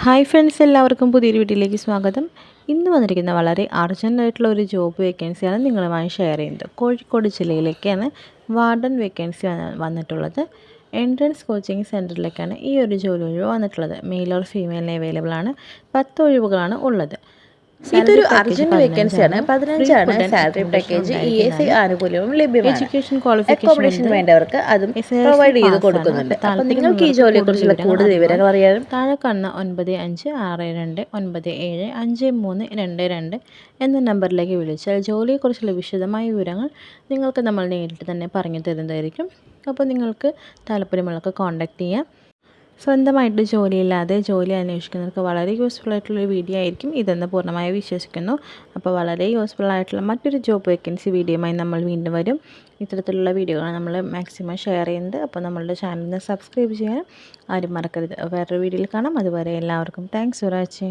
Hi friends, എല്ലാവർക്കും പുതിയൊരു വീഡിയോയിലേക്ക് സ്വാഗതം. ഇന്ന് വന്നിരിക്കുന്ന വളരെ അർജൻറ്റായിട്ടുള്ള ഒരു ജോബ് വേക്കൻസിയാണ് നിങ്ങളുമായി ഷെയർ ചെയ്യുന്നത്. കോഴിക്കോട് ജില്ലയിലേക്കാണ് വാർഡൻ വേക്കൻസി വന്നിട്ടുള്ളത്. എൻട്രൻസ് കോച്ചിങ് സെൻറ്ററിലേക്കാണ് ഈ ഒരു ജോലി ഒഴിവ് വന്നിട്ടുള്ളത്. മെയിൽ ഓർ ഫീമെയിലിന് അവൈലബിൾ ആണ്. 10 ഒഴിവുകളാണ് ഉള്ളത്. ഇതൊരു അർജന്റ് വേക്കൻസിയാണ്. 15 സാലറി പാക്കേജ്, ESI ആനുകൂല്യവും ലഭ്യമാണ്. എഡ്യൂക്കേഷൻ അക്കോമഡേഷൻ വേണ്ടവർക്ക് അതും പ്രൊവൈഡ് ചെയ്ത് കൊടുക്കുന്നുണ്ട്. അപ്പോൾ നിങ്ങൾക്ക് ഈ ജോലിയെക്കുറിച്ചുള്ള കൂടുതൽ വിവരങ്ങൾ അറിയാനും താഴെ കാണുന്ന 9562975322 എന്ന നമ്പറിലേക്ക് വിളിച്ചാൽ ജോലിയെക്കുറിച്ചുള്ള വിശദമായ വിവരങ്ങൾ നിങ്ങൾക്ക് നമ്മൾ നേരിട്ട് തന്നെ പറഞ്ഞു തരുന്നതായിരിക്കും. അപ്പോൾ നിങ്ങൾക്ക് താല്പര്യമുള്ളവർക്ക് കോൺടാക്റ്റ് ചെയ്യാം. സ്വന്തമായിട്ട് ജോലിയില്ലാതെ ജോലി അന്വേഷിക്കുന്നവർക്ക് വളരെ യൂസ്ഫുൾ ആയിട്ടുള്ളൊരു വീഡിയോ ആയിരിക്കും ഇതെന്ന് പൂർണ്ണമായി വിശ്വസിക്കുന്നു. അപ്പോൾ വളരെ യൂസ്ഫുൾ ആയിട്ടുള്ള മറ്റൊരു ജോബ് വേക്കൻസി വീഡിയോയുമായി നമ്മൾ വീണ്ടും വരും. ഇത്തരത്തിലുള്ള വീഡിയോകളാണ് നമ്മൾ മാക്സിമം ഷെയർ ചെയ്യുന്നത്. അപ്പോൾ നമ്മളുടെ ചാനലിന് സബ്സ്ക്രൈബ് ചെയ്യാൻ ആരും മറക്കരുത്. വേറൊരു വീഡിയോയിൽ കാണാം. അതുവരെ എല്ലാവർക്കും താങ്ക്സ് ഫോർ വാച്ചിങ്.